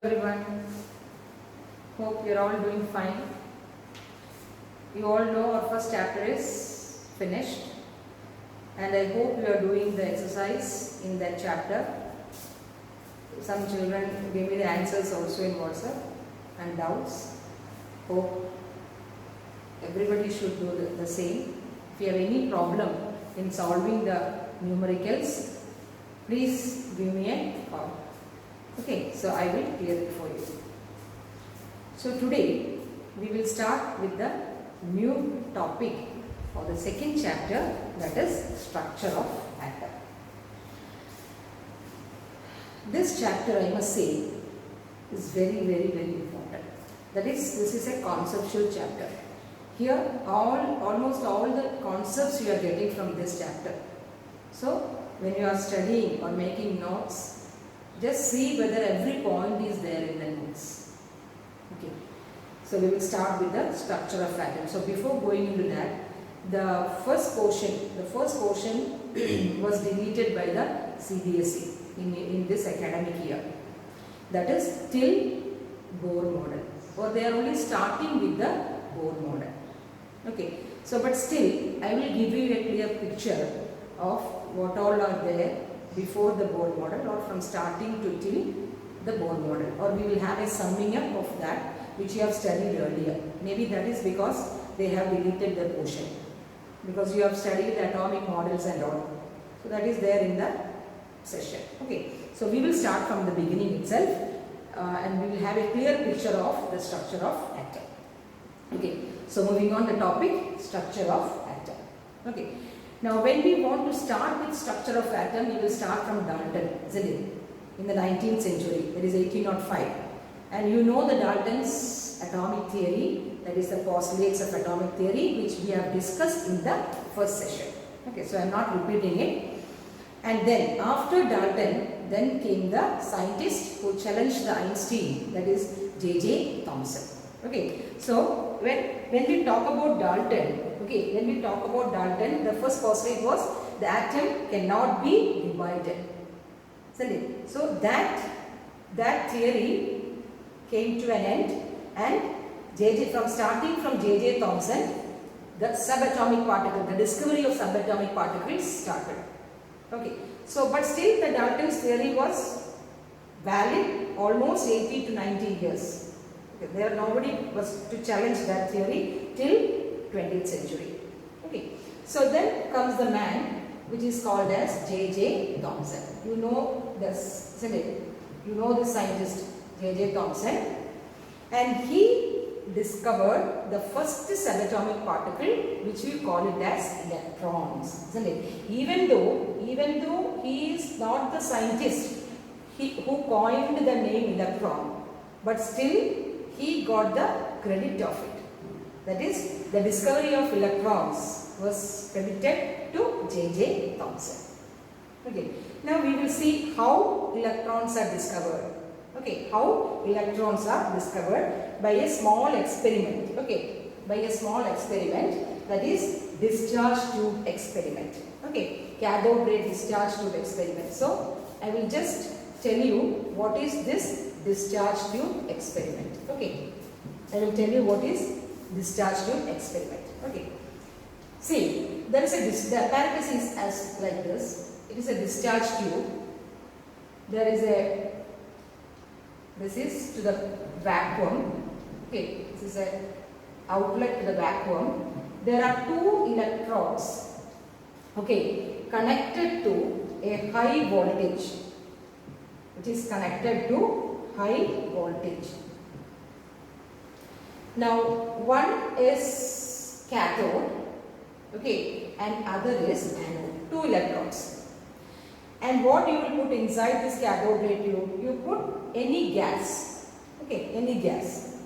Everyone, hope you're all doing fine. You all know our first chapter is finished, and I hope you are doing the exercise in that chapter. Some children gave me the answers also in WhatsApp and doubts. Hope everybody should do the same. If you have any problem in solving the numericals, please give me a call. Okay, so I will clear it for you. So today we will start with the new topic for the second chapter, that is structure of atom. This chapter, I must say, is very important. That is, this is a conceptual chapter. Here almost all the concepts you are getting from this chapter. So when you are studying or making notes, just see whether every point is there in the notes. Okay. So we will start with the structure of atom. So before going into that, the first portion was deleted by the CBSE in this academic year. That is till Bohr model. Or they are only starting with the Bohr model. Okay. So but still, I will give you a clear picture of what all are there before the Bohr model, or from starting to till the Bohr model, or we will have a summing up of that which you have studied earlier. Maybe that is because they have deleted the portion, because you have studied atomic models and all. So that is there in the session. Okay, so we will start from the beginning itself and we will have a clear picture of the structure of atom. Okay, so moving on, the topic, structure of atom. Okay. Now when we want to start with structure of atom, we will start from Dalton, isn't it? In the 19th century, that is 1805. And you know the Dalton's atomic theory, that is the postulates of atomic theory, which we have discussed in the first session. Okay, so I am not repeating it. And then after Dalton, then came the scientist who challenged the Einstein, that is J.J. Thomson. Okay, so when we talk about Dalton, the first postulate was the atom cannot be divided. Isn't it? So that theory came to an end, and starting from J.J. Thomson, the subatomic particle, the discovery of subatomic particles started. Okay, so but still the Dalton's theory was valid almost 80 to 90 years. Okay, there nobody was to challenge that theory till 20th century. Okay, so then comes the man which is called as J.J. Thomson. You know this, isn't it? You know the scientist J.J. Thomson, and he discovered the first subatomic particle, which we call it as electrons, isn't it? Even though he is not the scientist who coined the name electron, but still he got the credit of it. That is, the discovery of electrons was credited to J.J. Thomson. Okay, now we will see how electrons are discovered. Okay, how electrons are discovered by a small experiment. Okay, by a small experiment, that is discharge tube experiment. Okay, cathode ray discharge tube experiment. So I will just tell you what is this discharge tube experiment. Okay, I will tell you what is discharge tube experiment. Okay, see, there is the apparatus is as like this. It is a discharge tube. This is to the vacuum. Okay, this is a outlet to the vacuum. There are two electrodes, okay, connected to a high voltage. It is connected to high voltage. Now one is cathode, okay, and other is anode. Two electrodes. And what you will put inside this cathode ray tube? You put any gas, okay, any gas.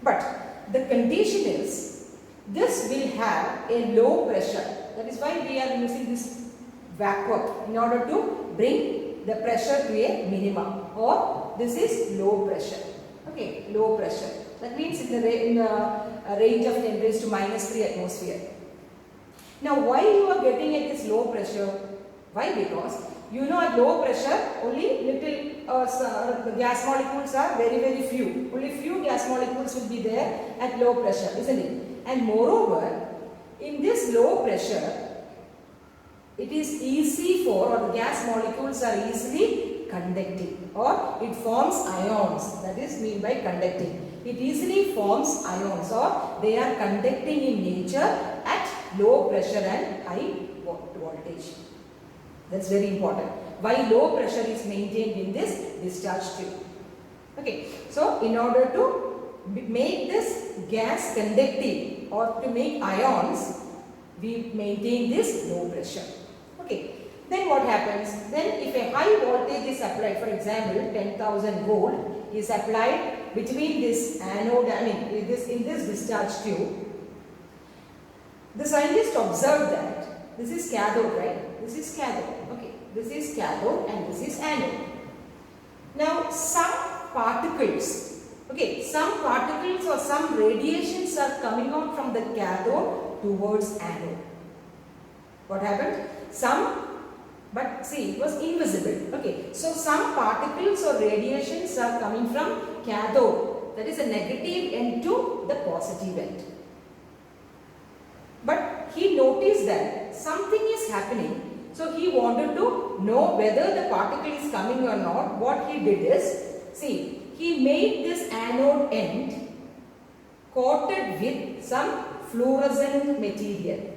But the condition is this will have a low pressure. That is why we are using this vacuum in order to bring the pressure to a minimum. Or this is low pressure. Okay, low pressure. That means in the range of 10 raised to -3 atmosphere. Now why you are getting at this low pressure? Why? Because you know at low pressure only little the gas molecules are very, very few. Only few gas molecules will be there at low pressure, isn't it? And moreover, in this low pressure, it is easy for, or the gas molecules are easily conducting, or it forms ions. That is mean by conducting. It easily forms ions, or they are conducting in nature at low pressure and high voltage. That's very important. Why low pressure is maintained in this discharge tube. Okay, so in order to make this gas conductive or to make ions, we maintain this low pressure. Okay, then what happens? Then if a high voltage is applied, for example 10,000 volt is applied between this anode, in this discharge tube, the scientist observed that this is cathode, right? This is cathode. Okay, this is cathode and this is anode. Now some particles, okay, some particles or some radiations are coming out from the cathode towards anode. What happened? But see, it was invisible. Okay, so some particles or radiations are coming from cathode, that is a negative end to the positive end. But he noticed that something is happening, so he wanted to know whether the particle is coming or not. What he did is, see, he made this anode end coated with some fluorescent material.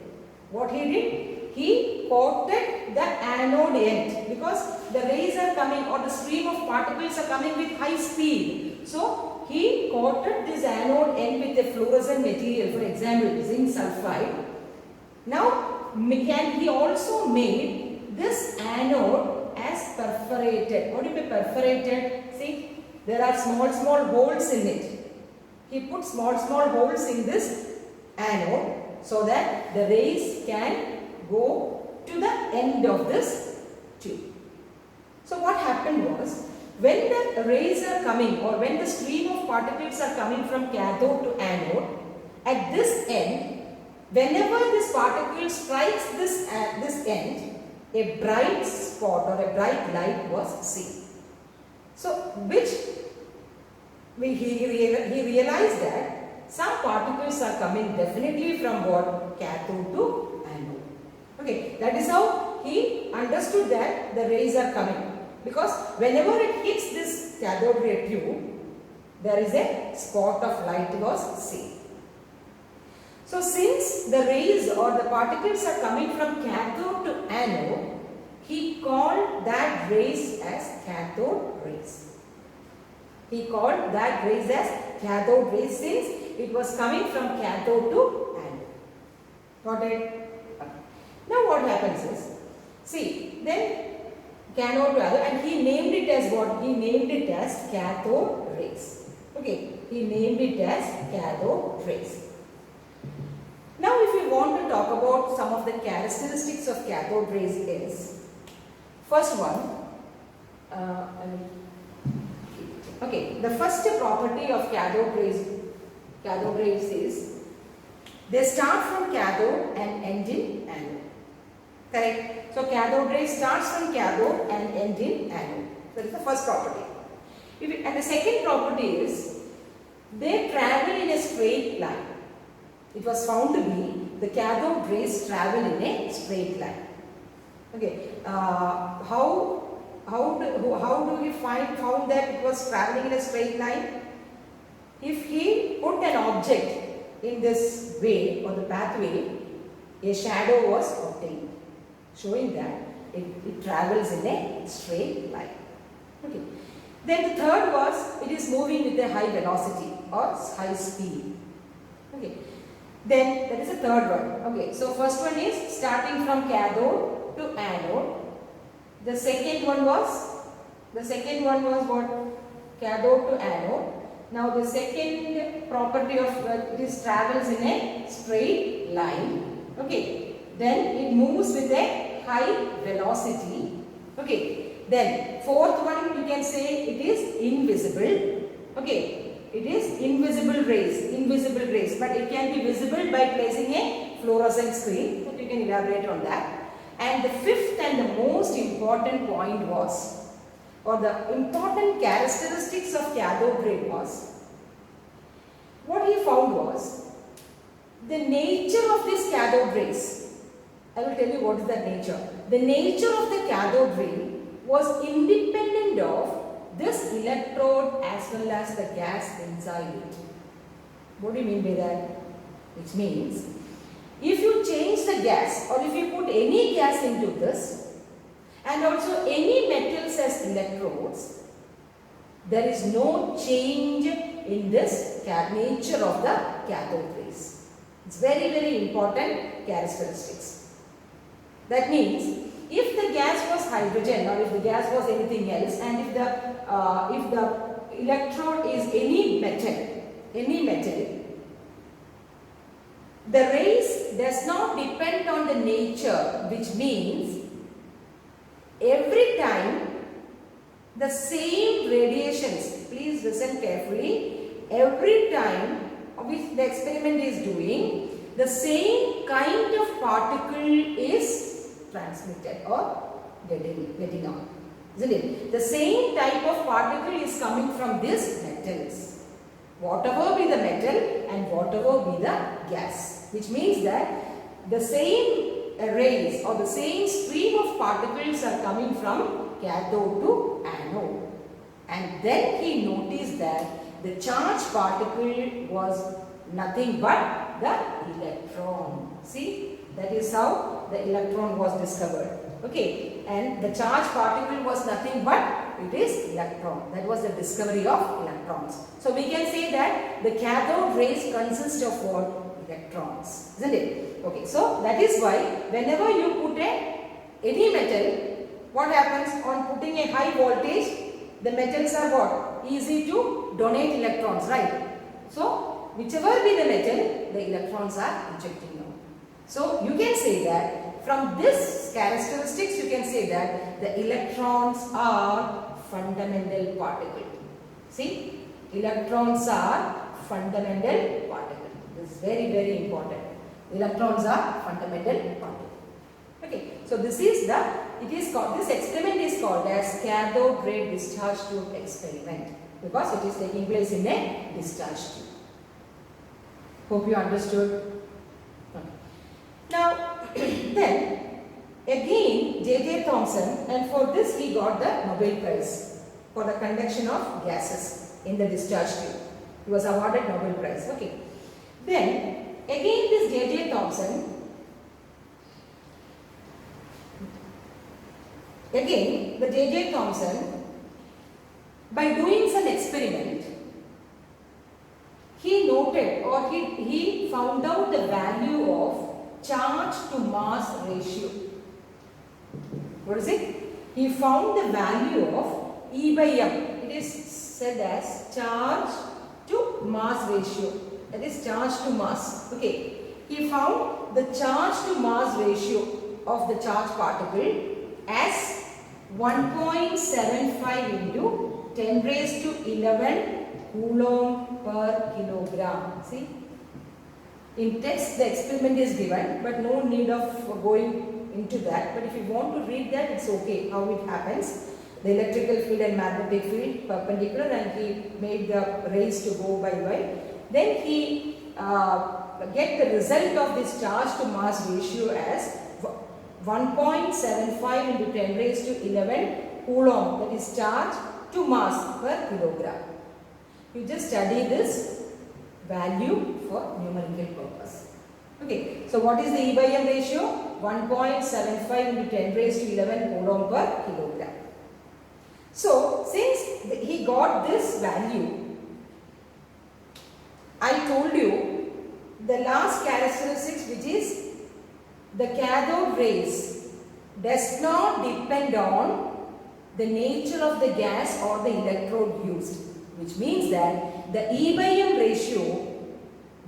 What he did? He coated the anode end, because the rays are coming, or the stream of particles are coming with high speed. So he coated this anode end with a fluorescent material, for example zinc sulfide. Now he also made this anode as perforated. What do you mean perforated? See, there are small holes in it. He put small holes in this anode so that the rays can go to the end of this tube. So what happened was, when the rays are coming, or when the stream of particles are coming from cathode to anode, at this end, whenever this particle strikes this end, a bright spot or a bright light was seen. So which he realized that some particles are coming definitely from what? Cathode to anode. Okay, that is how he understood that the rays are coming, because whenever it hits this cathode ray tube, there is a spot of light was seen. So since the rays or the particles are coming from cathode to anode, he called that rays as cathode rays. He called that rays as cathode rays since it was coming from cathode to anode. Got it? Now what happens is, see, then cathode to anode, and he named it as what? He named it as cathode rays. Okay, he named it as cathode rays. Now if we want to talk about some of the characteristics of cathode rays is, first one, okay, the first property of cathode rays is, they start from cathode and end in anode. Correct? So cathode rays starts from cathode and end in anode. That is the first property. And the second property is, they travel in a straight line. It was found to be the cathode rays travel in a straight line. Okay, how do we found that it was traveling in a straight line? If he put an object in this way or the pathway, a shadow was obtained, showing that it travels in a straight line. Okay. Then the third was, it is moving with a high velocity or high speed. Okay. Then that is the third one. Okay. So first one is starting from cathode to anode. The second one was what? Cathode to anode. Now the second property of it is travels in a straight line. Okay. Then it moves with a high velocity. Okay. Then fourth one, you can say it is invisible. Okay. It is invisible rays, but it can be visible by placing a fluorescent screen. But you can elaborate on that. And the fifth and the most important point was, or the important characteristics of cathode ray was, what he found was the nature of this cathode rays. I will tell you what is that nature. The nature of the cathode ray was independent of this electrode as well as the gas inside it. What do you mean by that? Which means, if you change the gas or if you put any gas into this and also any metals as electrodes, there is no change in this nature of the cathode rays. It's very, very important characteristics. That means, if the gas was hydrogen or if the gas was anything else, and if the electrode is any metal, the rays does not depend on the nature, which means every time the same radiations, please listen carefully, every time which the experiment is doing, the same kind of particle is transmitted or getting out, isn't it? The same type of particle is coming from these metals, whatever be the metal and whatever be the gas, which means that the same rays or the same stream of particles are coming from cathode to anode. And then he noticed that the charged particle was nothing but the electron. See, that is how the electron was discovered. Okay, and the charged particle was nothing but it is electron. That was the discovery of electrons. So we can say that the cathode rays consist of what? Electrons, isn't it? Okay, so that is why whenever you put any metal, what happens on putting a high voltage? The metals are what? Easy to donate electrons, right? So whichever be the metal, the electrons are ejecting out. So you can say that from this characteristics you can say that the electrons are fundamental particle. See, electrons are fundamental particle. This is very, very important. Electrons are fundamental particle. Okay, so this is this experiment is called as cathode ray discharge tube experiment because it is taking place in a discharge tube. Hope you understood. Okay. Now, then again J.J. Thomson, and for this he got the Nobel Prize for the conduction of gases in the discharge tube. He was awarded Nobel Prize. Okay. Then again this J.J. Thomson, the J.J. Thomson, by doing some experiment, he noted or he found out the value of charge to mass ratio. What is it? He found the value of E by M. It is said as charge to mass ratio. That is charge to mass. Okay. He found the charge to mass ratio of the charged particle as 1.75 into 10 raised to 11 coulomb per kilogram. See, in text the experiment is given, but no need of going into that. But if you want to read that, it's okay how it happens. The electrical field and magnetic field perpendicular, and he made the rays to go by Y. Then he get the result of this charge to mass ratio as 1.75 into 10 raised to 11 coulomb, that is charge to mass per kilogram. You just study this value for numerical purpose. Okay, so what is the E by M ratio? 1.75 into 10 raised to 11 coulomb per kilogram. So since he got this value, I told you the last characteristics, which is the cathode rays does not depend on the nature of the gas or the electrode used, which means that the E by M ratio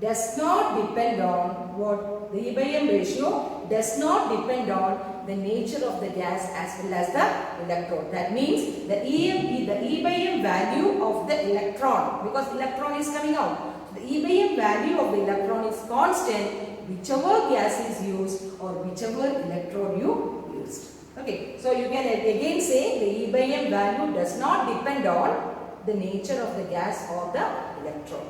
does not depend on what? The E by M ratio does not depend on the nature of the gas as well as the electrode. That means the E by M value of the electron, because electron is coming out, the E by M value of the electron is constant whichever gas is used or whichever electrode you used. Okay, so you can again say the E by M value does not depend on the nature of the gas or the electron.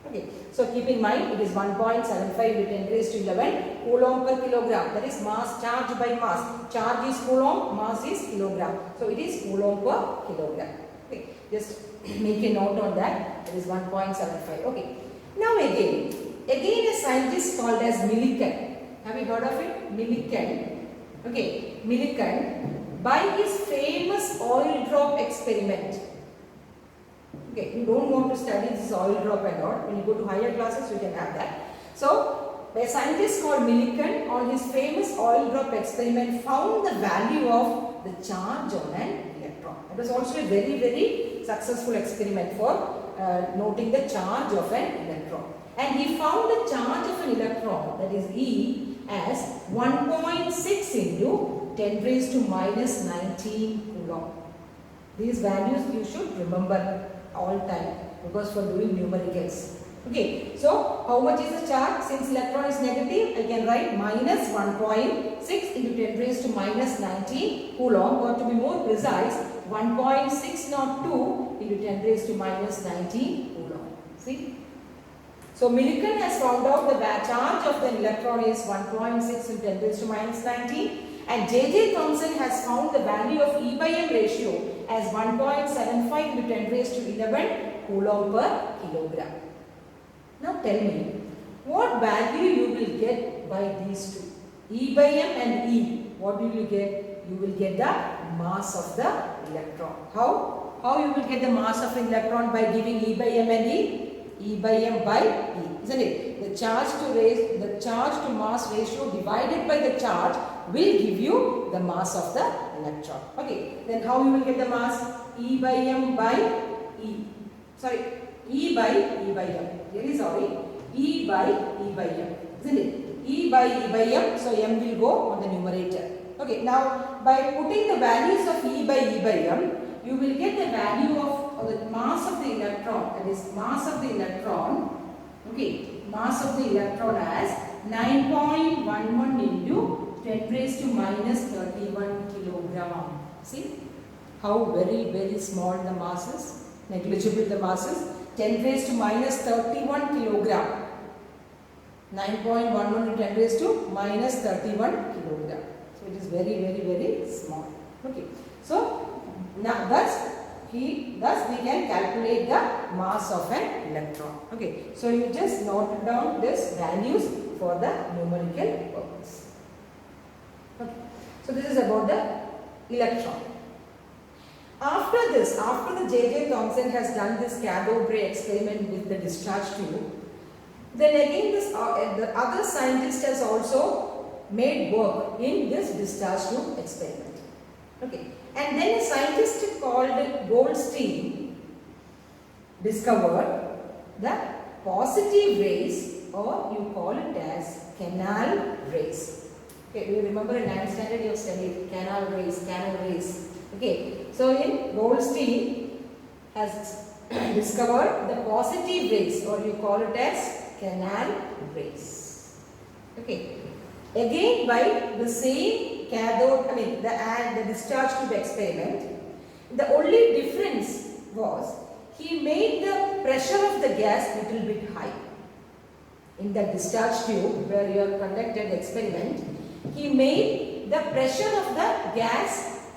Okay, so keep in mind it is 1.75 into 10 raised to 11 coulomb per kilogram. That is mass charge by mass. Charge is coulomb, mass is kilogram. So it is coulomb per kilogram. Okay, just make a note on that. It is 1.75. Okay. Now again a scientist called as Millikan. Have you heard of it? Millikan. Okay, Millikan, by his famous oil drop experiment. Okay, you don't want to study this oil drop and all. When you go to higher classes, you can have that. So, a scientist called Millikan on his famous oil drop experiment found the value of the charge on an electron. It was also a very, very successful experiment for noting the charge of an electron. And he found the charge of an electron, that is E, as 1.6 into 10 raised to minus 19 coulomb. These values you should remember all time because for doing numericals. Okay, so how much is the charge? Since electron is negative, I can write minus 1.6 into 10 raised to minus 19 coulomb, or to be more precise, 1.602 into 10 raised to minus 19 coulomb. See? So Millikan has found out the charge of the electron is 1.6 into 10 raised to minus 19, and J.J. Thomson has found the value of E by M ratio as 1.75 into 10 raised to 11 coulomb per kilogram. Now tell me, what value you will get by these two? E by M and E, what will you get? You will get the mass of the electron. How? How you will get the mass of an electron? By giving E by M and E? E by M by E, isn't it? The charge to mass ratio divided by the charge will give you the mass of the electron. Okay, then how you will get the mass? E by M by E. Sorry, E by M. Really sorry. E by M, isn't it? E by M, so M will go on the numerator. Okay, now by putting the values of E by M, you will get the value of the mass of the electron, that is mass of the electron, okay, mass of the electron as 9.11 into 10 raised to minus 31 kilogram. See how very, very small the mass is, negligible the mass is, 10 raised to minus 31 kilogram, 9.11 into 10 raised to minus 31 kilogram. So it is very, very, very small. Okay, so now thus we can calculate the mass of an electron. Okay, so you just note down these values for the numerical purpose. Okay, so this is about the electron. After this, after the J.J. Thomson has done this cathode ray experiment with the discharge tube, then again this the other scientist has also made work in this discharge tube experiment. Okay. And then a scientist called Goldstein discovered the positive rays, or you call it as canal rays. Okay, you remember in 9th standard you have studied canal rays. Okay, so in Goldstein has discovered the positive rays, or you call it as canal rays. Okay, again by the same cathode, the discharge tube experiment, the only difference was he made the pressure of the gas little bit high. In the discharge tube where you have conducted the experiment, he made the pressure of the gas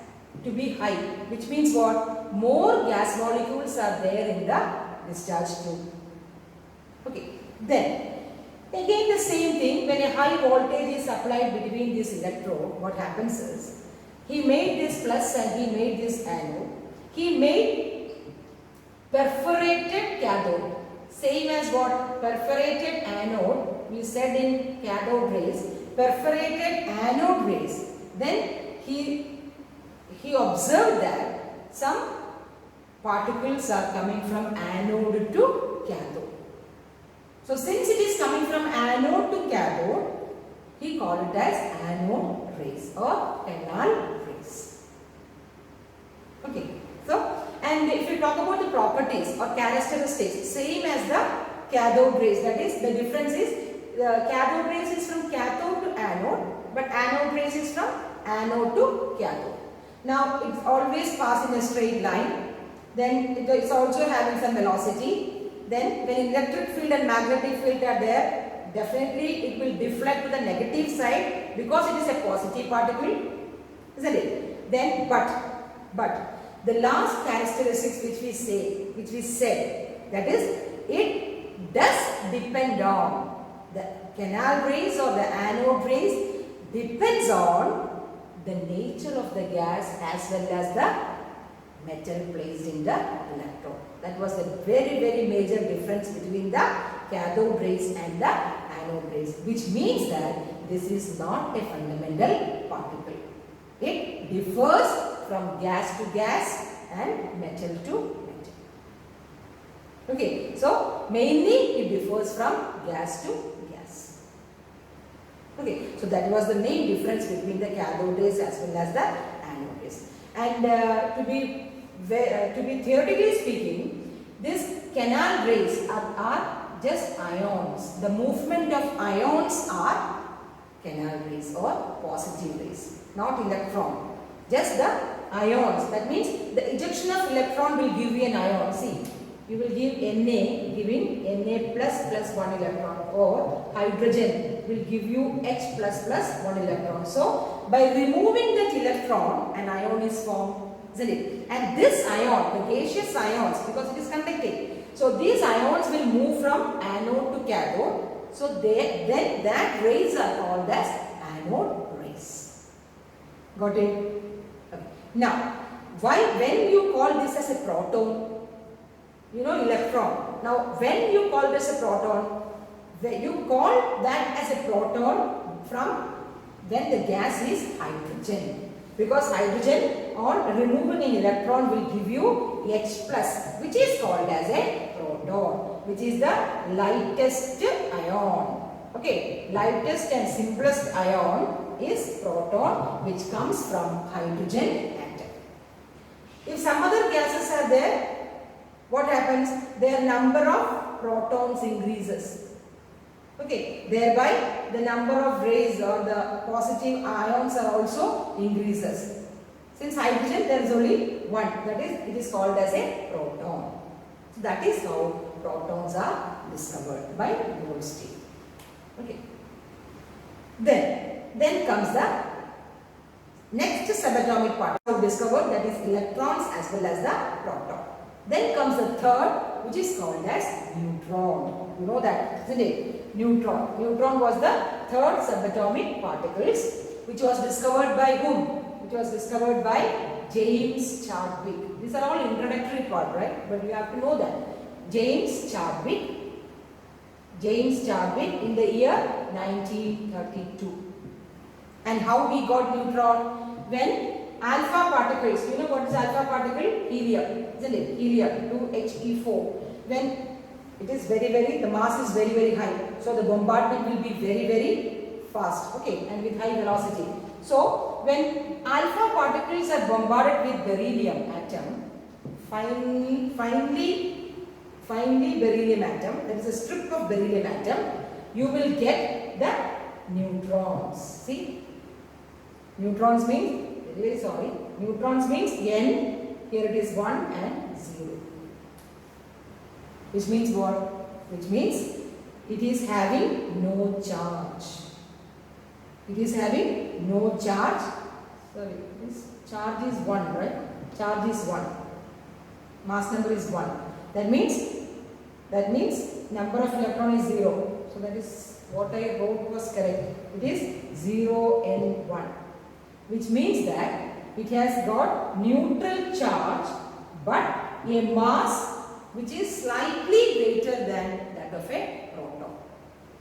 to be high, which means what? More gas molecules are there in the discharge tube. Okay, then again the same thing, when a high voltage is applied between this electrode, what happens is, he made this plus and he made this anode. He made perforated cathode. Same as what? Perforated anode, we said in cathode rays, perforated anode rays. Then he observed that some particles are coming from anode to cathode. So since it is coming from anode to cathode, he called it as anode rays or canal rays. Okay. So, and if you talk about the properties or characteristics, same as the cathode rays, that is the difference is the cathode rays is from cathode to anode, but anode rays is from anode to cathode. Now it's always pass in a straight line. Then it is also having some velocity. Then when electric field and magnetic field are there, definitely it will deflect to the negative side because it is a positive particle, isn't it? Then but the last characteristics which we said, that is, it does depend on the canal rays or the anode rays, depends on the nature of the gas as well as the metal placed in the electrode. That was the very major difference between the cathode rays and the anode rays, which means that this is not a fundamental particle. It differs from gas to gas and metal to metal. Okay, so mainly it differs from gas to gas. Okay, so that was the main difference between the cathode rays as well as the anode rays. And to be theoretically speaking, these canal rays are just ions. The movement of ions are canal rays or positive rays, not electron. Just the ions. That means the ejection of electron will give you an ion. See, you will give Na, giving Na plus 1 electron, or hydrogen will give you H plus 1 electron. So by removing that electron, an ion is formed, isn't it? And this ion, the gaseous ions, because it is conducting, so these ions will move from anode to cathode. So then that rays are called as anode rays. Got it? Okay. Now, when you call this as a proton, you know, electron. Now, when you call this a proton, you call that as a proton from when the gas is hydrogen. Because hydrogen on removing an electron will give you H plus, which is called as a proton, which is the lightest ion. Okay, lightest and simplest ion is proton, which comes from hydrogen atom. If some other gases are there, what happens? Their number of protons increases. Okay, thereby the number of rays or the positive ions are also increases. Since hydrogen there is only one, that is, it is called as a proton. So that is how protons are discovered by Goldstein. Okay. Then comes the next subatomic particle discovered, that is electrons as well as the proton. Then comes the third, which is called as neutron. You know that, isn't it? Neutron. Neutron was the third subatomic particles, which was discovered by whom? Which was discovered by James Chadwick. These are all introductory part, right? But you have to know that. James Chadwick in the year 1932. And how he got neutron? When alpha particles, you know what is alpha particle? Helium, isn't it? Helium, 2He4. When it is the mass is very high. So the bombardment will be very fast, okay, and with high velocity. So when alpha particles are bombarded with beryllium atom, finely beryllium atom, that is a strip of beryllium atom, you will get the neutrons. See, neutrons means, neutrons means N, here it is 1 and 0. Which means what? Which means it is having no charge. It is having no charge. Sorry, this charge is 1, right? Charge is 1. Mass number is 1. That means number of electron is 0. So that is what I wrote was correct. It is 0n1. Which means that it has got neutral charge but a mass which is slightly greater than that of a proton.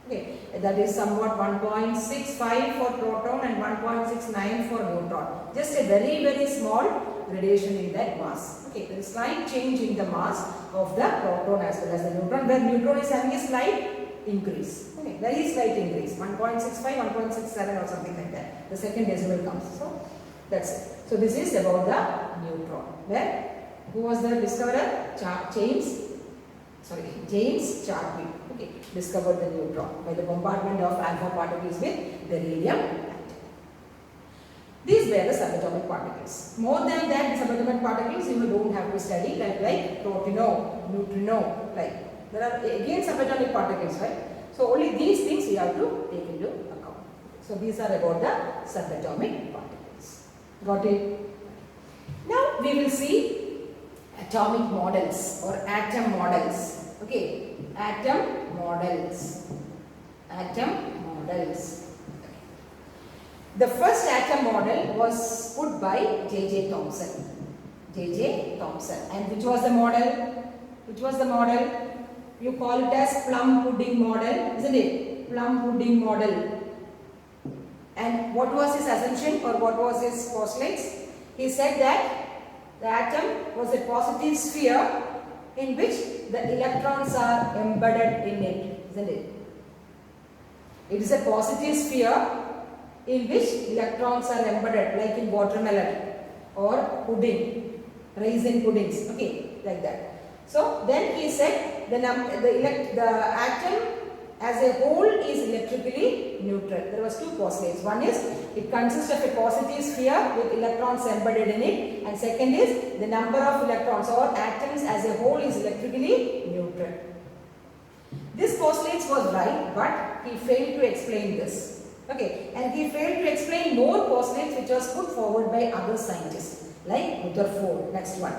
Okay, that is somewhat 1.65 for proton and 1.69 for neutron. Just a very small gradation in that mass. Okay, there is slight change in the mass of the proton as well as the neutron, where neutron is having a slight increase. Okay, very slight increase, 1.65, 1.67 or something like that. The second decimal comes. So that's it. So this is about the neutron. Where who was the discoverer? James Chadwick. Okay, discovered the neutron by the bombardment of alpha particles with beryllium atom. These were the subatomic particles. More than that, the subatomic particles you don't have to study, like protino, neutrino, like there are again subatomic particles, right? So only these things you have to take into account. So these are about the subatomic particles. Got it? Now we will see atomic models or atom models. Okay, atom models. Atom models. The first atom model was put by J.J. Thomson. J.J. Thomson. And which was the model? Which was the model? You call it as plum pudding model, isn't it? Plum pudding model. And what was his assumption or what was his postulates? He said that the atom was a positive sphere in which the electrons are embedded in it, isn't it? It is a positive sphere in which electrons are embedded, like in watermelon or pudding, raisin puddings, okay, like that. So then he said the atom as a whole is electrically neutral. There was two postulates. One is it consists of a positive sphere with electrons embedded in it, and second is the number of electrons or atoms as a whole is electrically neutral. This postulate was right, but he failed to explain this. Okay, and he failed to explain more postulates which was put forward by other scientists like Rutherford. Next one.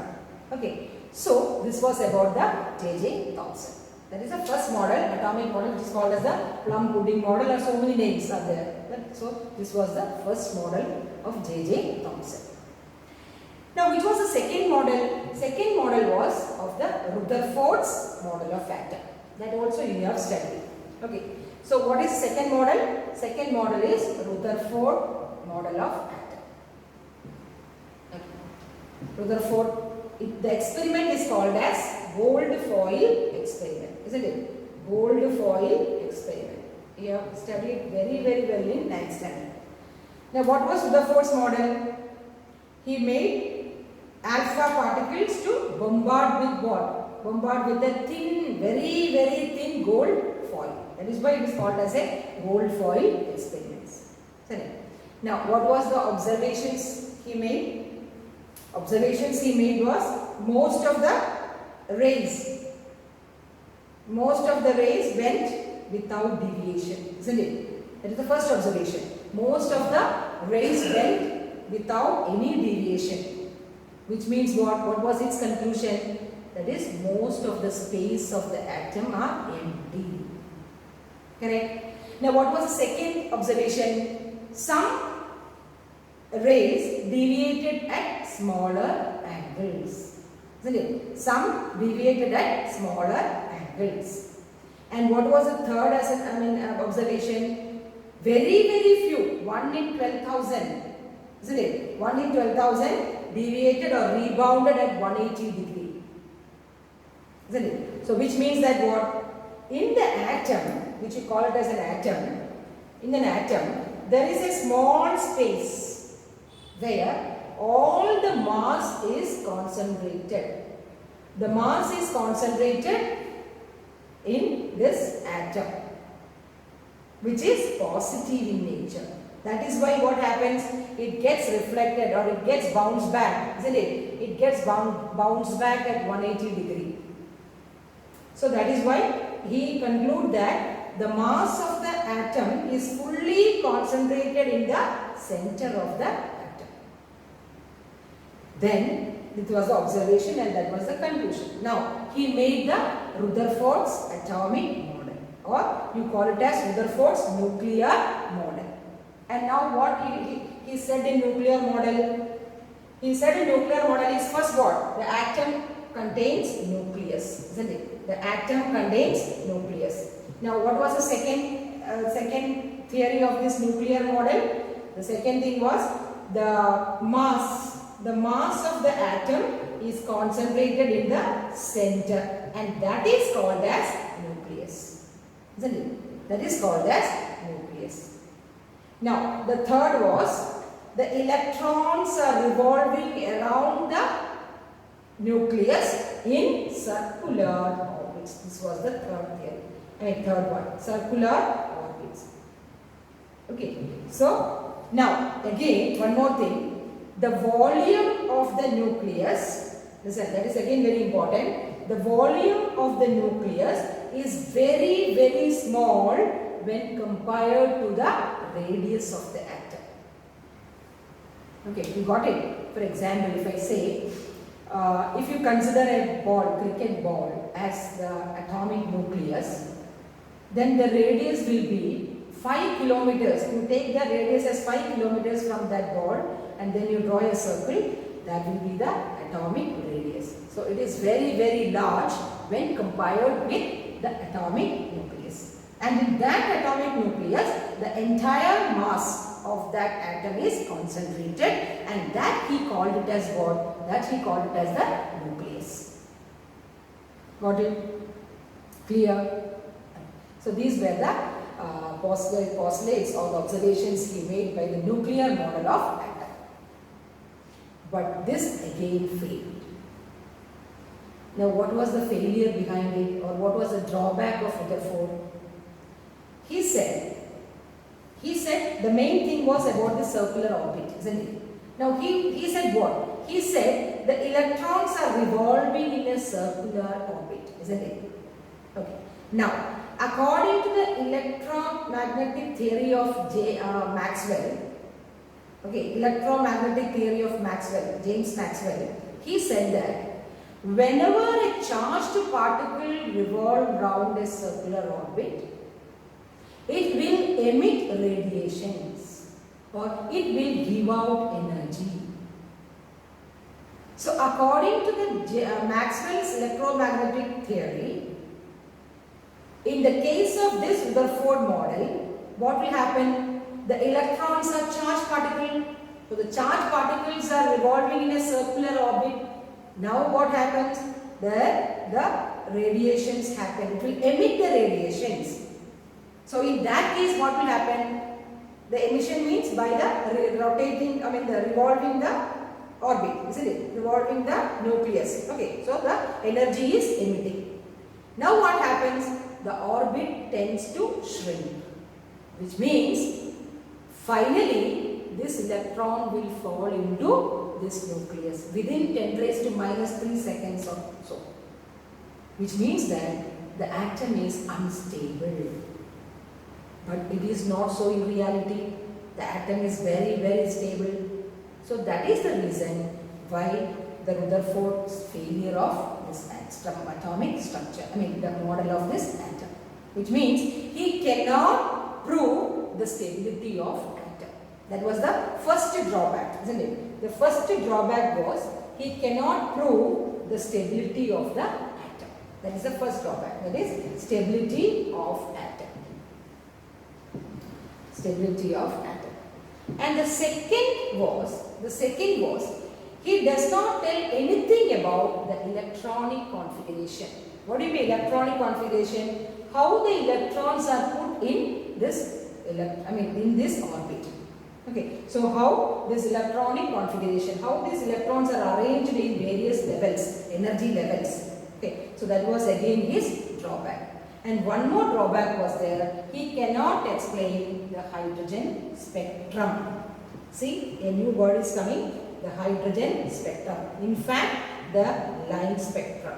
Okay, so this was about the J.J. Thomson. That is the first model, atomic model, which is called as the plum pudding model, or so many names are there. So this was the first model of J.J. Thomson. Now, which was the second model? Second model was of the Rutherford's model of atom. That also you have studied. Okay. So what is second model? Second model is Rutherford model of atom. Okay. Rutherford, the experiment is called as gold foil experiment, isn't it? Gold foil experiment. You have studied very well in 9th standard. Now what was Rutherford's model? He made alpha particles to bombard with what? Bombard with a thin, very thin gold foil. That is why it is called as a gold foil experiments. Now, what was the observations he made? Observations he made was most of the rays went without deviation, isn't it? That is the first observation. Most of the rays went without any deviation, which means what? What was its conclusion? That is, most of the space of the atom are empty. Correct? Now, what was the second observation? Some rays deviated at smaller angles. Isn't it? Some deviated at smaller angles. And what was the third observation? Very few, 1 in 12,000. Isn't it? 1 in 12,000 deviated or rebounded at 180 degree. Isn't it? So, which means that what? In the atom, which you call it as an atom, in an atom, there is a small space where all the mass is concentrated. The mass is concentrated in this atom, which is positive in nature. That is why what happens? It gets reflected or it gets bounced back, isn't it? It gets bounced back at 180 degree. So that is why he concludes that the mass of the atom is fully concentrated in the center of the atom. Then it was the observation and that was the conclusion. Now he made the Rutherford's atomic model, or you call it as Rutherford's nuclear model. And now what he said in nuclear model? He said in nuclear model is first what? The atom contains nucleus, isn't it? The atom contains nucleus. Now what was the second theory of this nuclear model? The second thing was the mass. The mass of the atom is concentrated in the center, and that is called as nucleus, isn't it? That is called as nucleus. Now the third was the electrons are revolving around the nucleus in circular orbits. This was the third theory. Third one, circular orbits. Okay, so Now, again, one more thing. The volume of the nucleus, listen, that is again very important. The volume of the nucleus is very, very small when compared to the radius of the atom. Okay, you got it? For example, if I say, if you consider a ball, cricket ball, as the atomic nucleus, then the radius will be 5 kilometers. You take the radius as 5 kilometers from that ball and then you draw a circle, that will be the atomic radius. So it is very, very large when compared with the atomic nucleus. And in that atomic nucleus, the entire mass of that atom is concentrated, and that he called it as what? That he called it as the nucleus. Got it? Clear? So these were the postulates or the observations he made by the nuclear model of atom. But this again failed. Now what was the failure behind it, or what was the drawback of Rutherford? He said the main thing was about the circular orbit, isn't it? Now he said what? He said the electrons are revolving in a circular orbit, isn't it? Okay. Now, according to the electromagnetic theory of Maxwell, okay, electromagnetic theory of Maxwell, James Maxwell, he said that whenever a charged particle revolves round a circular orbit, it will emit radiations or it will give out energy. So according to the Maxwell's electromagnetic theory, in the case of this Rutherford model, what will happen? The electrons are charged particles. So the charged particles are revolving in a circular orbit. Now what happens? The radiations happen. It will emit the radiations. So in that case, what will happen? The emission means by the revolving the orbit, isn't it? Revolving the nucleus. Okay, so the energy is emitting. Now what happens? The orbit tends to shrink, which means finally this electron will fall into this nucleus within 10 raised to minus 3 seconds or so, which means that the atom is unstable. But it is not so in reality. The atom is very, very stable. So that is the reason why the Rutherford's failure of this atomic structure, the model of this atom, which means he cannot prove the stability of atom. That was the first drawback, isn't it? The first drawback was he cannot prove the stability of the atom. That is the first drawback. That is stability of atom. Stability of atom. And the second was he does not tell anything about the electronic configuration. What do you mean electronic configuration? How the electrons are put in this in this orbit. Okay, so how this electronic configuration, how these electrons are arranged in various levels, energy levels. Okay, so that was again his drawback. And one more drawback was there, he cannot explain the hydrogen spectrum. See, a new word is coming, the hydrogen spectrum. In fact, the line spectrum.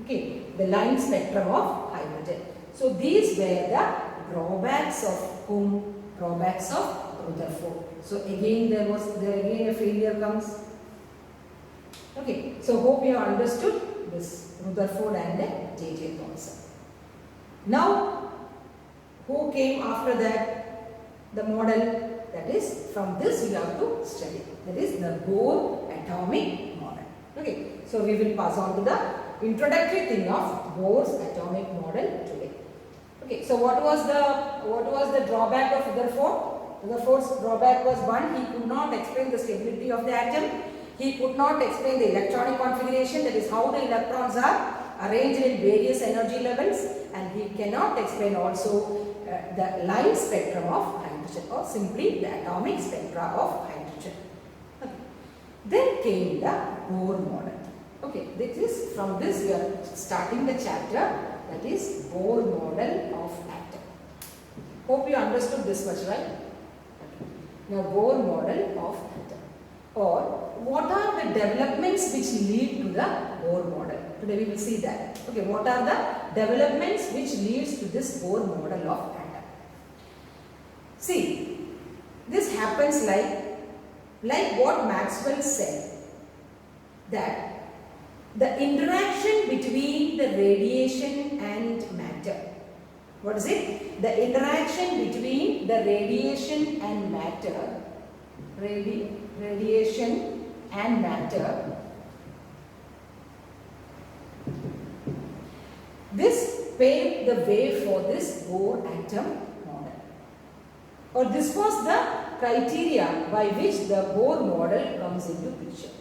Okay, the line spectrum of hydrogen. So these were the drawbacks of whom? Drawbacks of Rutherford. So again there again a failure comes. Okay, so hope you have understood this Rutherford and J.J. Thomson. Now, who came after that? The model. That is, from this you have to study. That is the Bohr atomic model. Okay, so we will pass on to the introductory thing of Bohr's atomic model today. Okay, so what was the drawback of Rutherford? Rutherford's drawback was one, he could not explain the stability of the atom. He could not explain the electronic configuration, that is how the electrons are arranged in various energy levels, and he cannot explain also the line spectrum of hydrogen, or simply the atomic spectra of hydrogen. Okay. Then came the Bohr model. Okay, this is, from this we are starting the chapter, that is Bohr model of atom. Hope you understood this much, right? Okay. Now, Bohr model of atom. Or what are the developments which lead to the Bohr model? Today we will see that. Okay, what are the developments which leads to this Bohr model of atom? See, this happens like what Maxwell said, that the interaction between the radiation and matter. What is it? The interaction between the radiation and matter, radiation and matter, this paved the way for this Bohr atom model. Or this was the criteria by which the Bohr model comes into picture.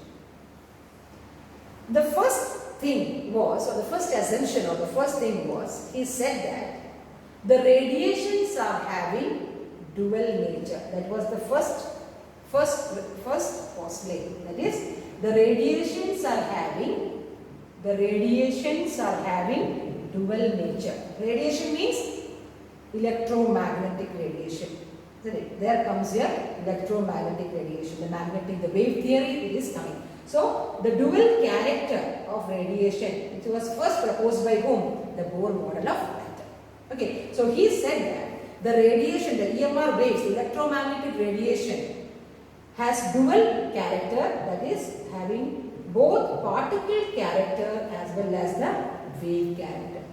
The first thing was, or the first assumption or the first thing was, he said that the radiations are having dual nature. That was the first postulate. That is, the radiations are having dual nature. Radiation means electromagnetic radiation. Isn't it? There comes your electromagnetic radiation. The magnetic, the wave theory, it is coming. So, the dual character of radiation, it was first proposed by whom? The Bohr model of atom. Okay, so he said that the radiation, the EMR waves, the electromagnetic radiation has dual character, that is having both particle character as well as the wave character.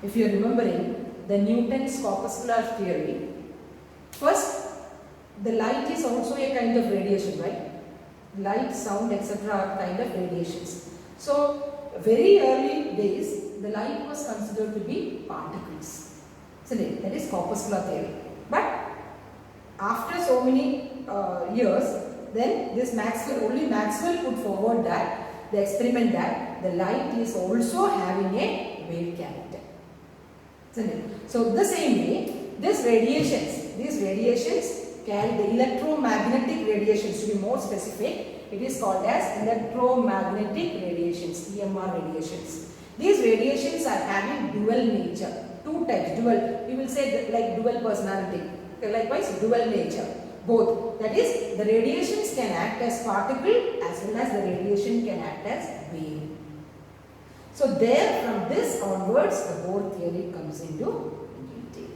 If you are remembering the Newton's corpuscular theory, first the light is also a kind of radiation, right? Light, sound, etc. are kind of radiations. So, very early days, the light was considered to be particles. So, that is corpuscular theory. But after so many years, then this only Maxwell put forward that, the experiment that the light is also having a wave character. So, the same way, these radiations carry the electromagnetic radiations. To be more specific, it is called as electromagnetic radiations, EMR radiations. These radiations are having dual nature, two types, dual, we will say like dual personality, likewise dual nature, both. That is, the radiations can act as particle as well as the radiation can act as wave. So there, from this onwards, the Bohr theory comes into detail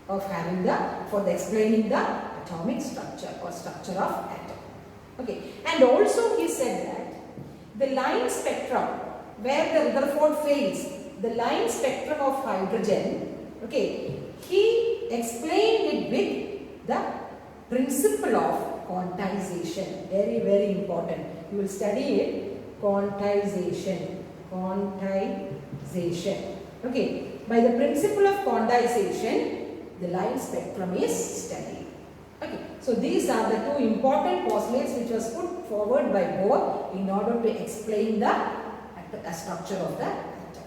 of having for explaining the atomic structure or structure of atom. Okay, and also he said that the line spectrum, where the Rutherford fails, the line spectrum of hydrogen, okay, he explained it with the principle of quantization. Very, very important. You will study it, quantization. Okay, by the principle of quantization, the line spectrum is studied. Okay, so these are the two important postulates which was put forward by Bohr in order to explain the structure of the atom.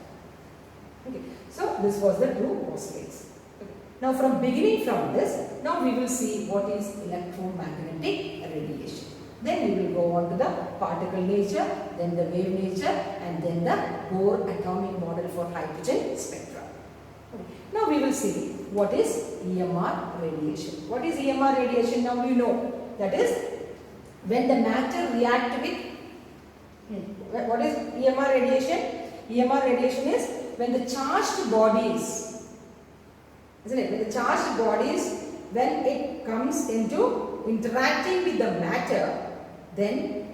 Okay, so this was the two postulates. Okay. Now, from this, now we will see what is electromagnetic radiation. Then we will go on to the particle nature, then the wave nature, and then the Bohr atomic model for hydrogen spectra. Okay. Now we will see what is EMR radiation. What is EMR radiation? Now we know that is when the matter react with, what is EMR radiation? EMR radiation is when the charged bodies, isn't it? When the charged bodies, when it comes into interacting with the matter, then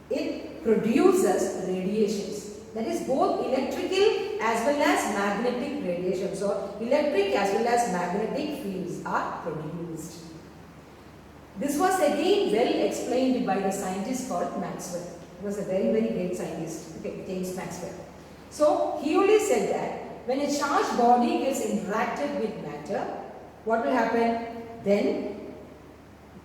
it produces radiations. That is both electrical as well as magnetic radiations. So, electric as well as magnetic fields are produced. This was again well explained by the scientist called Maxwell. He was a very, very great scientist, okay, James Maxwell. So, he only said that when a charged body gets interacted with matter, what will happen? Then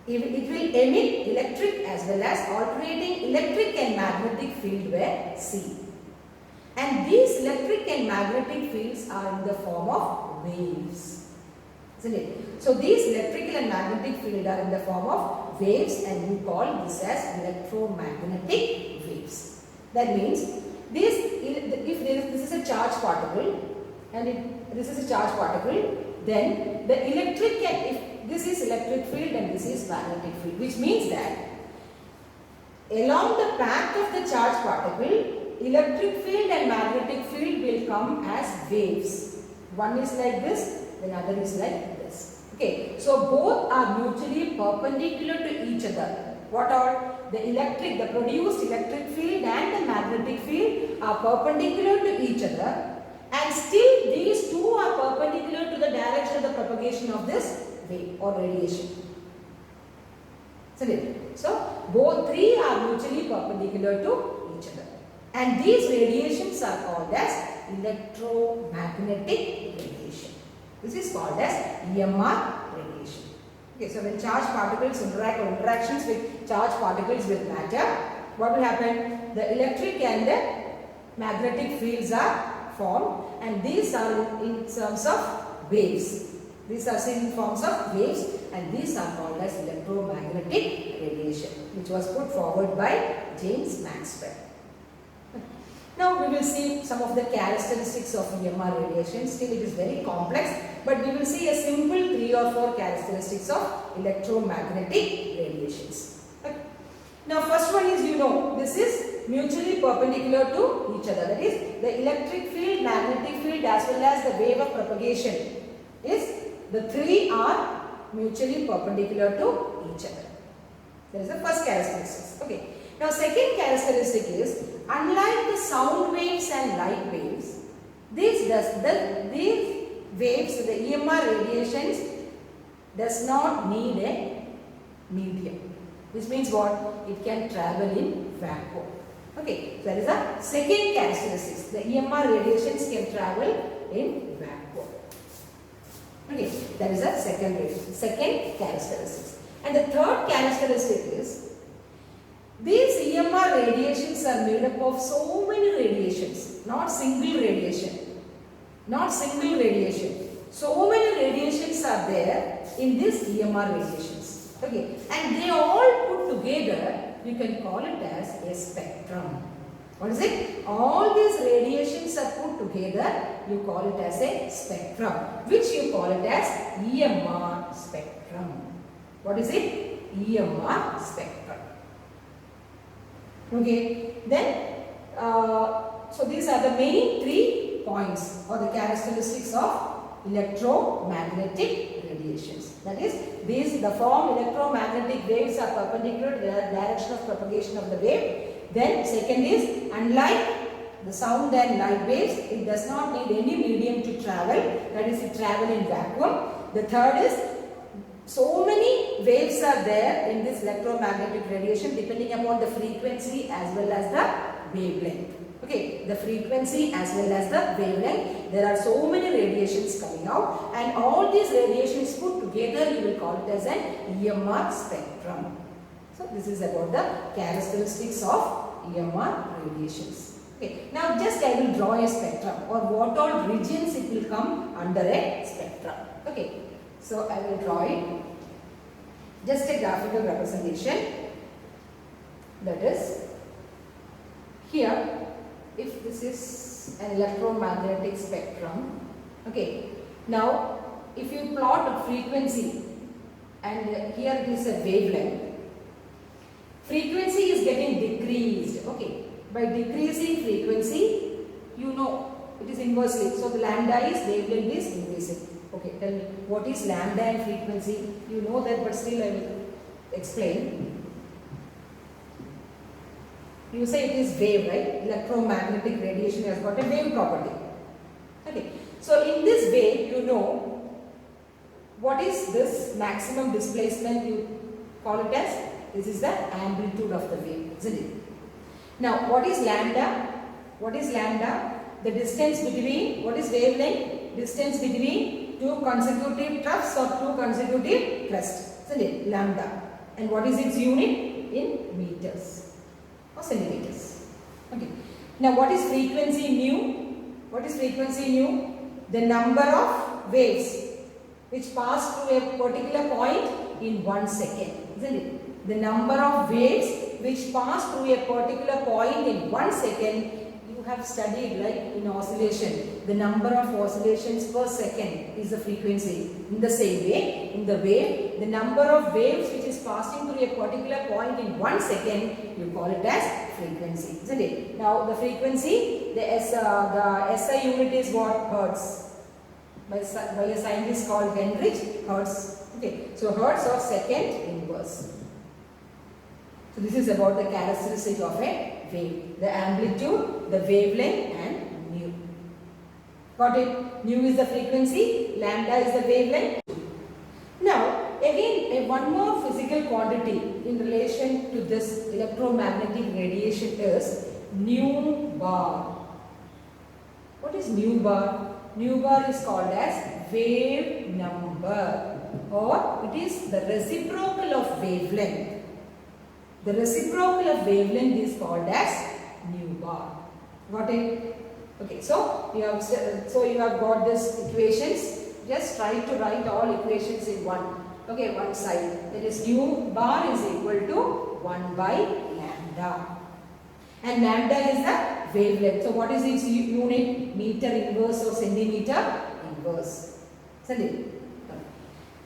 it will emit electric as well as alternating electric and magnetic field were seen. And these electric and magnetic fields are in the form of waves. Isn't it? So these electrical and magnetic field are in the form of waves, and we call this as electromagnetic waves. That means this is a charged particle and this is a charged particle, then the electric this is electric field and this is magnetic field, which means that along the path of the charged particle, electric field and magnetic field will come as waves. One is like this, the other is like this. Okay, so both are mutually perpendicular to each other. What are the produced electric field and the magnetic field are perpendicular to each other, and still these two are perpendicular to the direction of the propagation of this wave or radiation. So both three are mutually perpendicular to each other, and these radiations are called as electromagnetic radiation. This is called as EMR radiation. Okay, so when charged particles interact or interactions with charged particles with matter, what will happen? The electric and the magnetic fields are formed, and these are in terms of waves. These are seen in forms of waves, and these are called as electromagnetic radiation, which was put forward by James Maxwell. Now we will see some of the characteristics of EMR radiation. Still it is very complex, but we will see a simple 3 or 4 characteristics of electromagnetic radiations. Okay. Now first one is, this is mutually perpendicular to each other. That is, the electric field, magnetic field as well as the wave of propagation the three are mutually perpendicular to each other. That is the first characteristic. Okay. Now second characteristic is, unlike the sound waves and light waves, these waves, the EMR radiations, does not need a medium. Which means what? It can travel in vacuum. Okay, so that is the second characteristic. The EMR radiations can travel in vacuum. Okay, that is the second characteristic. And the third characteristic is, these EMR radiations are made up of so many radiations, not single radiation. So many radiations are there in these EMR radiations. Okay, and they all put together, you can call it as a spectrum. What is it? All these radiations are put together, you call it as a spectrum, which you call it as EMR spectrum. What is it? EMR spectrum. Okay, then so these are the main 3 points or the characteristics of electromagnetic radiations. That is, the form electromagnetic waves are perpendicular to the direction of propagation of the wave. Then second is, unlike the sound and light waves, it does not need any medium to travel. That is, it travel in vacuum. The third is, so many waves are there in this electromagnetic radiation depending upon the frequency as well as the wavelength. Okay, the frequency as well as the wavelength. There are so many radiations coming out, and all these radiations put together, you will call it as an EMR spectrum. So this is about the characteristics of EMR radiations. Okay, now just I will draw a spectrum, or what all regions it will come under a spectrum. Okay, so I will draw it. Just a graphical representation. That is, here, if this is an electromagnetic spectrum, okay, now if you plot a frequency and here it is a wavelength, frequency is getting decreased. Okay, by decreasing frequency, it is inversely. So the lambda is, wavelength is increasing. Okay, tell me, what is lambda and frequency? You know that, but still I will explain. You say it is wave, right? Electromagnetic radiation has got a wave property. Okay, so in this wave, what is this maximum displacement? You call it as, this is the amplitude of the wave, isn't it? Now, what is lambda? What is lambda? The distance between, what is wavelength? Distance between 2 consecutive troughs or 2 consecutive crests, isn't it? Lambda. And what is its unit? In meters or centimeters. Okay. Now, what is frequency nu? What is frequency nu? The number of waves which pass through a particular point in 1 second, isn't it? The number of waves which pass through a particular point in 1 second, you have studied like in oscillation, the number of oscillations per second is the frequency. In the same way, in the wave, the number of waves which is passing through a particular point in 1 second, you call it as frequency, isn't it? Now the frequency, the SI unit is what? Hertz. By a scientist called Heinrich Hertz. Okay, so hertz or second inverse. So this is about the characteristic of a wave. The amplitude, the wavelength and nu. Got it? Nu is the frequency, lambda is the wavelength. Now again one more physical quantity in relation to this electromagnetic radiation is nu bar. What is nu bar? Nu bar is called as wave number, or it is the reciprocal of wavelength. The reciprocal of wavelength is called as nu bar. Got it? Okay, so you have got this equations. Just try to write all equations in one. Okay, one side. That is nu bar is equal to 1 by lambda. And lambda is the wavelength. So what is its unit? Meter inverse or centimeter inverse.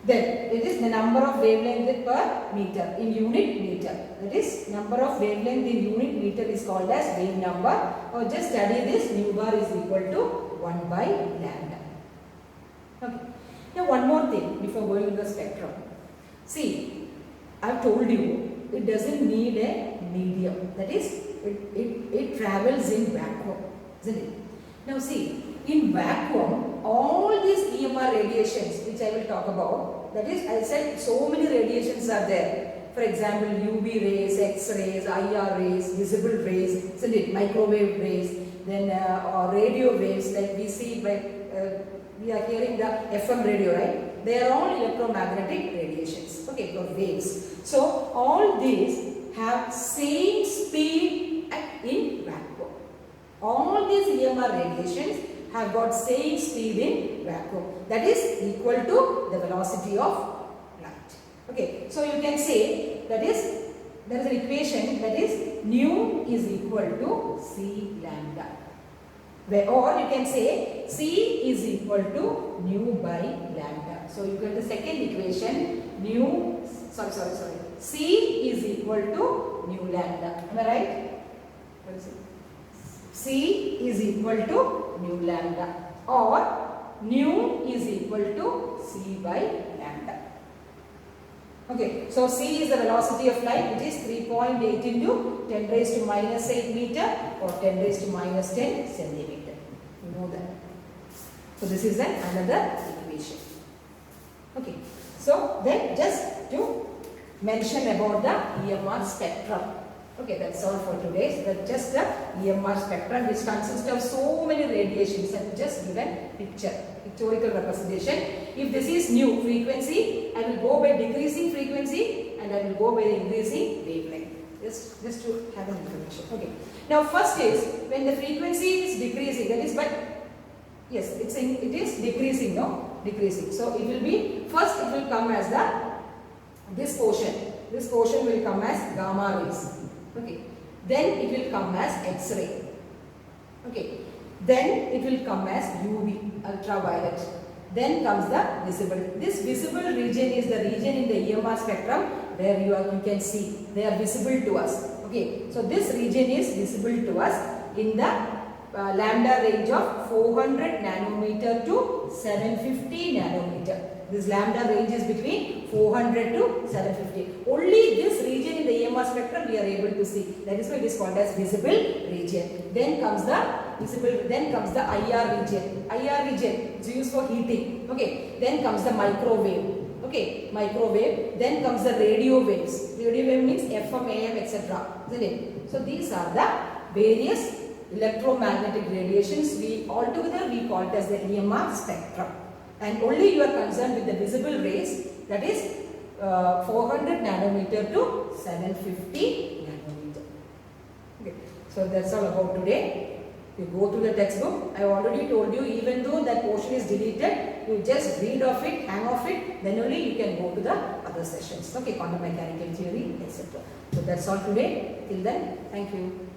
Then it is the number of wavelength per meter in unit meter. That is number of wavelength in unit meter is called as wave number. Or just study this, nu bar is equal to 1 by lambda. Okay. Now one more thing before going to the spectrum. See, I have told you it doesn't need a medium. That is, it travels in vacuum, isn't it? Now see, in vacuum, all these EMR radiations which I will talk about, that is, I said so many radiations are there. For example, UV rays, X-rays, IR rays, visible rays, isn't it? Microwave rays, then radio waves like we see by, we are hearing the FM radio, right? They are all electromagnetic radiations, okay, or waves. So all these have same speed in vacuum. All these EMR radiations have got same speed in vacuum. That is equal to the velocity of light. Okay, so you can say that is, there is an equation that is nu is equal to C lambda. Or you can say C is equal to nu by lambda. So you get the second equation, C is equal to nu lambda. Am I right? C is equal to nu lambda, or nu is equal to C by lambda. Okay, so C is the velocity of light, which is 3.8 into 10 raised to minus 8 meter or 10 raised to minus 10 centimeter. You know that. So this is another equation. Okay, so then just to mention about the EMR spectrum. Okay, that's all for today. That's just the EMR spectrum, which consists of so many radiations, and just give a picture, pictorial representation. If this is nu frequency, I will go by decreasing frequency and I will go by the increasing wavelength. Just to have an information. Okay. Now first is when the frequency is decreasing, that is, but yes, it is decreasing, no? Decreasing. So it will be, first it will come as this portion. This portion will come as gamma rays. Okay. Then it will come as X-ray. Okay. Then it will come as UV, ultraviolet. Then comes the visible. This visible region is the region in the EMR spectrum where you can see. They are visible to us. Okay. So this region is visible to us in the lambda range of 400 nanometer to 750 nanometer. This lambda range is between 400 to 750. Only this region in the EMR spectrum we are able to see. That is why it is called as visible region. Then comes the IR region. IR region is used for heating. Okay. Then comes the microwave. Okay, microwave. Then comes the radio waves. Radio wave means FM, AM, etc. Isn't it? So these are the various electromagnetic radiations. Altogether we call it as the EMR spectrum. And only you are concerned with the visible rays, that is 400 nanometer to 750 nanometer. Okay. So that's all about today. You go through the textbook. I already told you, even though that portion is deleted, you just read of it, hang off it, then only you can go to the other sessions. Okay, quantum mechanical theory, etc. So that's all today. Till then, thank you.